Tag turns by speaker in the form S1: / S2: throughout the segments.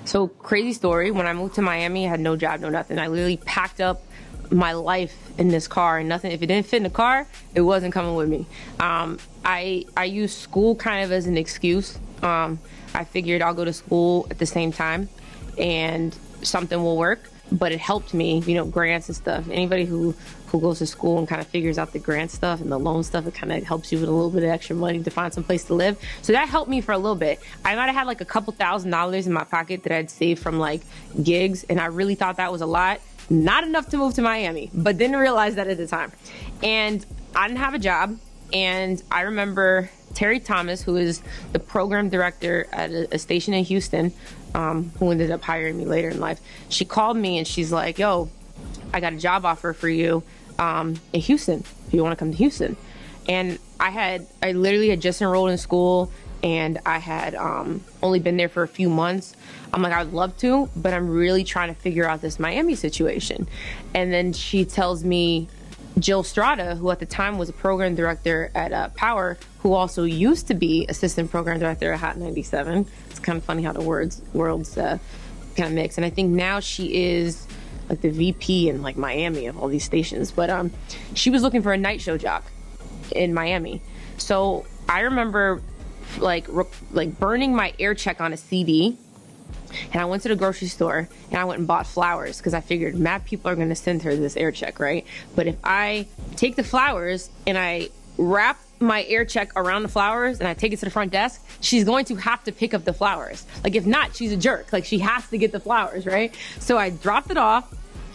S1: So crazy story. When I moved to Miami, I had no job, no nothing. I literally packed up my life in this car and nothing. If it didn't fit in the car, it wasn't coming with me. I used school kind of as an excuse. I figured I'll go to school at the same time and something will work. But it helped me, you know, grants and stuff. Anybody who goes to school and kind of figures out the grant stuff and the loan stuff, it kind of helps you with a little bit of extra money to find some place to live. So that helped me for a little bit. I might have had like a couple $1,000s in my pocket that I'd saved from like gigs, and I really thought that was a lot. Not enough to move to Miami, but didn't realize that at the time. And I didn't have a job, and I remember Terry Thomas, who is the program director at a station in Houston, who ended up hiring me later in life. She called me and she's like, yo, I got a job offer for you in Houston. Do you want to come to Houston? And I literally had just enrolled in school, and I had only been there for a few months. I'm like, I'd love to, but I'm really trying to figure out this Miami situation. And then she tells me Jill Strada, who at the time was a program director at Power, who also used to be assistant program director at Hot 97. It's kind of funny how the worlds kind of mix. And I think now she is like the VP in like Miami of all these stations. But she was looking for a night show job in Miami. So I remember like burning my air check on a CD. And I went to the grocery store and I went and bought flowers because I figured mad people are going to send her this air check, right? But if I take the flowers and I wrap my air check around the flowers and I take it to the front desk, she's going to have to pick up the flowers. Like, if not, she's a jerk. Like, she has to get the flowers, right? So I dropped it off,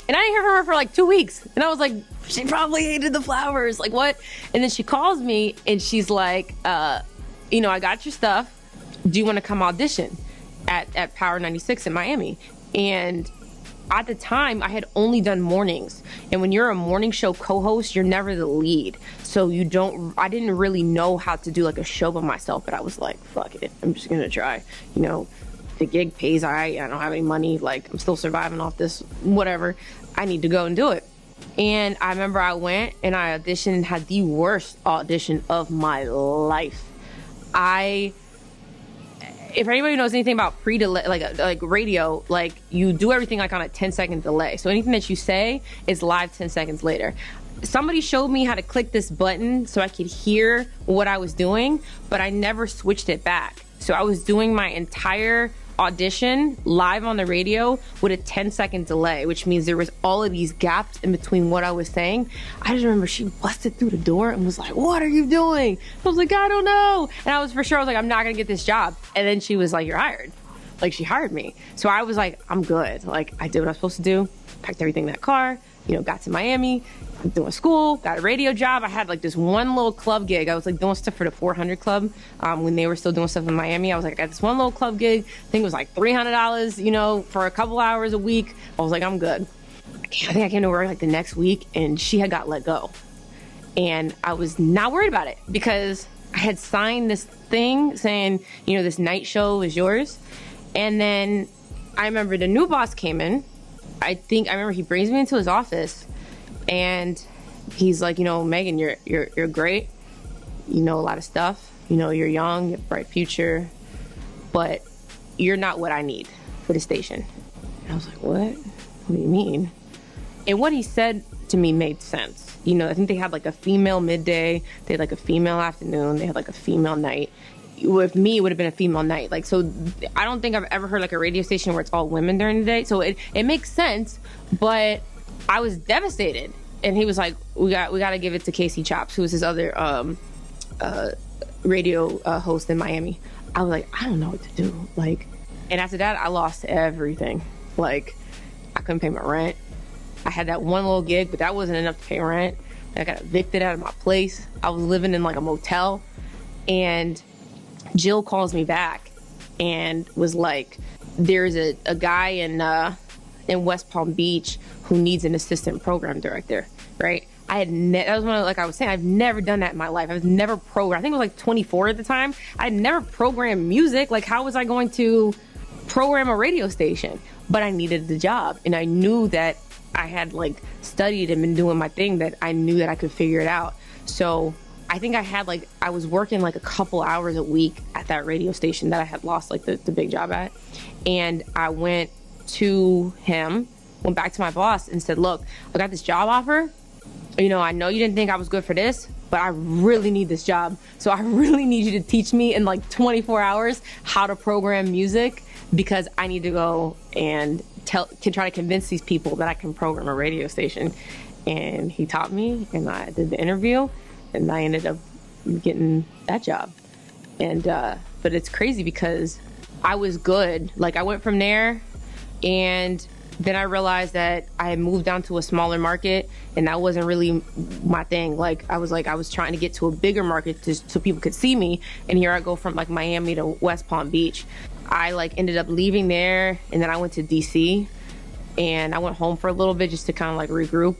S1: and I didn't hear from her for like 2 weeks. And I was like, she probably hated the flowers. Like, what? And then she calls me and she's like, you know, I got your stuff. Do you want to come audition at Power 96 in Miami? And at the time, I had only done mornings. And when you're a morning show co-host, you're never the lead. So I didn't really know how to do like a show by myself, but I was like, fuck it, I'm just gonna try. You know, the gig pays all right, I don't have any money, like I'm still surviving off this, whatever. I need to go and do it. And I remember I went and I auditioned and had the worst audition of my life. If anybody knows anything about pre-delay, like radio, like you do everything like on a 10-second delay. So anything that you say is live 10 seconds later. Somebody showed me how to click this button so I could hear what I was doing, but I never switched it back. So I was doing my entire audition live on the radio with a 10-second delay, which means there was all of these gaps in between what I was saying. I just remember she busted through the door and was like, what are you doing? I was like, I don't know. And I was like, I'm not gonna get this job. And then she was like, you're hired. Like, she hired me. So I was like, I'm good. Like, I did what I was supposed to do, packed everything in that car, you know, got to Miami, doing school, got a radio job. I had like this one little club gig. I was like doing stuff for the 400 Club when they were still doing stuff in Miami. I was like, I got this one little club gig. I think it was like $300, you know, for a couple hours a week. I was like, I'm good. I think I came to work like the next week and she had got let go. And I was not worried about it because I had signed this thing saying, you know, this night show is yours. And then I remember the new boss came in. I remember he brings me into his office and he's like, you know, Megan, you're great. You know a lot of stuff. You know, you're young, you have a bright future, but you're not what I need for the station. And I was like, what? What do you mean? And what he said to me made sense. You know, I think they had like a female midday, they had like a female afternoon, they had like a female night. With me, it would have been a female night. Like, so I don't think I've ever heard like a radio station where it's all women during the day. So it makes sense, but I was devastated. And he was like, we got to give it to Casey Chops, who was his other radio host in Miami. I was like, I don't know what to do. Like, and after that, I lost everything. Like, I couldn't pay my rent. I had that one little gig, but that wasn't enough to pay rent. I got evicted out of my place. I was living in like a motel, and Jill calls me back and was like, there's a guy in West Palm Beach who needs an assistant program director, right? That was one of, like I was saying, I've never done that in my life. I've never programmed. I think I was like 24 at the time. I'd never programmed music. Like, how was I going to program a radio station? But I needed the job, and I knew that I had like studied and been doing my thing, that I knew that I could figure it out. So I think I was working like a couple hours a week at that radio station that I had lost like the big job at. And I went back to my boss and said, look, I got this job offer. You know, I know you didn't think I was good for this, but I really need this job. So I really need you to teach me in like 24 hours how to program music, because I need to go and try to convince these people that I can program a radio station. And he taught me, and I did the interview, and I ended up getting that job. And but it's crazy because I was good. Like, I went from there, and then I realized that I had moved down to a smaller market, and that wasn't really my thing. Like, I was trying to get to a bigger market so people could see me. And here I go from like Miami to West Palm Beach. I like ended up leaving there, and then I went to DC, and I went home for a little bit just to kind of like regroup.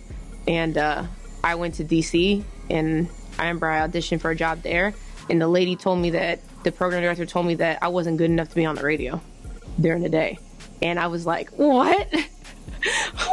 S1: And I went to DC, and I remember I auditioned for a job there, and the program director told me that I wasn't good enough to be on the radio during the day. And I was like, what?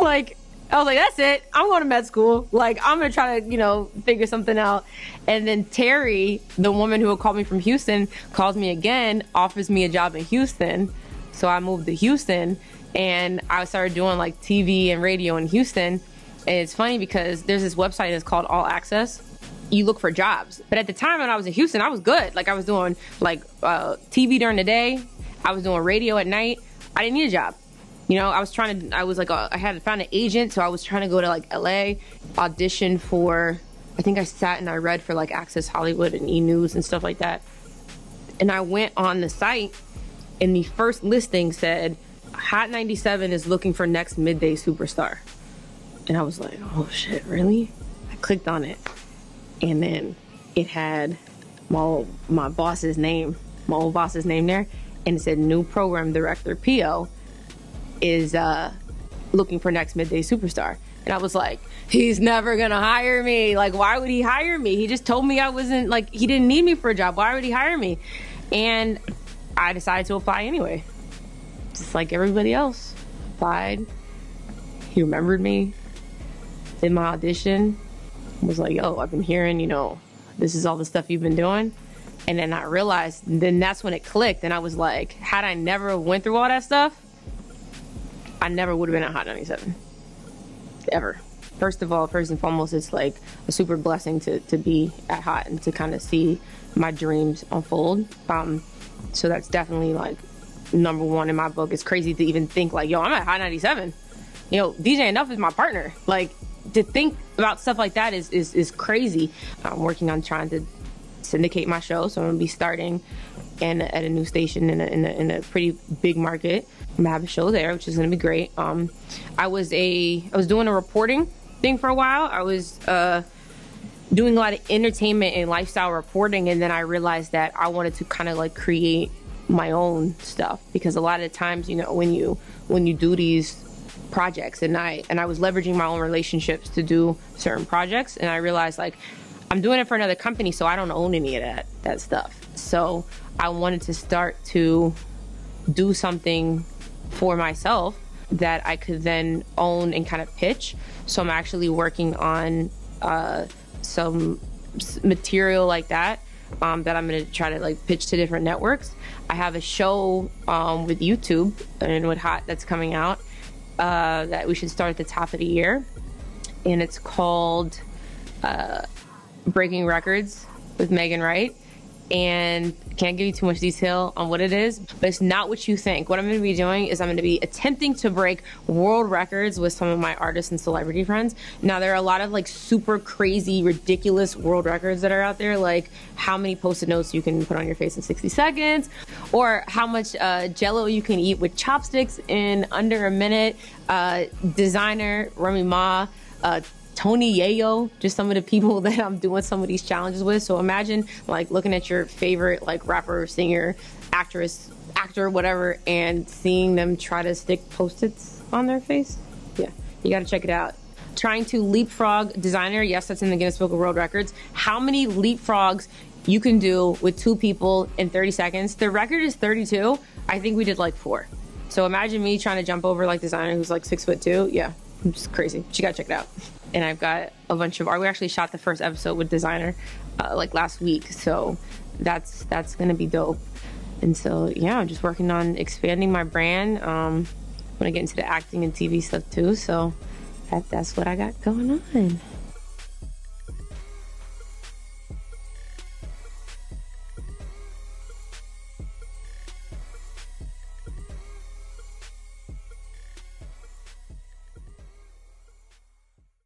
S1: Like, I was like, that's it. I'm going to med school. Like, I'm going to try to, figure something out. And then Terry, the woman who had called me from Houston, calls me again, offers me a job in Houston. So I moved to Houston, and I started doing like TV and radio in Houston. And it's funny because there's this website that's called All Access. You look for jobs. But at the time when I was in Houston, I was good. Like, I was doing like TV during the day. I was doing radio at night. I didn't need a job. I had found an agent, so I was trying to go to like LA, audition for, I think I sat and I read for like Access Hollywood and E! News and stuff like that. And I went on the site, and the first listing said, Hot 97 is looking for next midday superstar. And I was like, oh shit, really? I clicked on it, and then it had my old boss's name there, and it said new program director PO is looking for next midday superstar. And I was like, he's never gonna hire me. Like, why would he hire me? He just told me I wasn't, like, he didn't need me for a job. Why would he hire me? And I decided to apply anyway, just like everybody else. Applied. He remembered me, did my audition, was like, yo, I've been hearing, this is all the stuff you've been doing. And then I realized, then that's when it clicked, and I was like, had I never went through all that stuff, I never would have been at Hot 97. Ever. First and foremost, it's like a super blessing to be at Hot and to kind of see my dreams unfold. So that's definitely like number one in my book. It's crazy to even think like, yo, I'm at Hot 97. DJ Enough is my partner. Like, to think about stuff like that is crazy. I'm working on trying to syndicate my show, so I'm gonna be starting at a new station in a pretty big market. I'm gonna have a show there, which is gonna be great. I was doing a reporting thing for a while. I was doing a lot of entertainment and lifestyle reporting, and then I realized that I wanted to kind of like create my own stuff, because a lot of the times, when you do these projects, and I was leveraging my own relationships to do certain projects, and I realized like I'm doing it for another company, so I don't own any of that stuff. So I wanted to start to do something for myself that I could then own and kind of pitch. So I'm actually working on some material like that that I'm going to try to like pitch to different networks. I have a show with YouTube and with Hot that's coming out that we should start at the top of the year, and it's called Breaking Records with Megan Ryte. And can't give you too much detail on what it is, but it's not what you think. What I'm going to be doing is I'm going to be attempting to break world records with some of my artists and celebrity friends. Now, there are a lot of like super crazy, ridiculous world records that are out there, like how many Post-it notes you can put on your face in 60 seconds, or how much Jell-O you can eat with chopsticks in under a minute. Designer Remy Ma, Tony Yayo, just some of the people that I'm doing some of these challenges with. So imagine like looking at your favorite like rapper, singer, actress, actor, whatever, and seeing them try to stick Post-its on their face. Yeah, you gotta check it out. Trying to leapfrog designer, yes, that's in the Guinness Book of World Records. How many leapfrogs you can do with two people in 30 seconds. The record is 32. I think we did like 4. So imagine me trying to jump over like designer who's like 6'2". Yeah, it's crazy. But you gotta check it out. and I've got a bunch of art. We actually shot the first episode with designer like last week, so that's gonna be dope. And so yeah, I'm just working on expanding my brand. Want to get into the acting and TV stuff too, so that's what I got going on.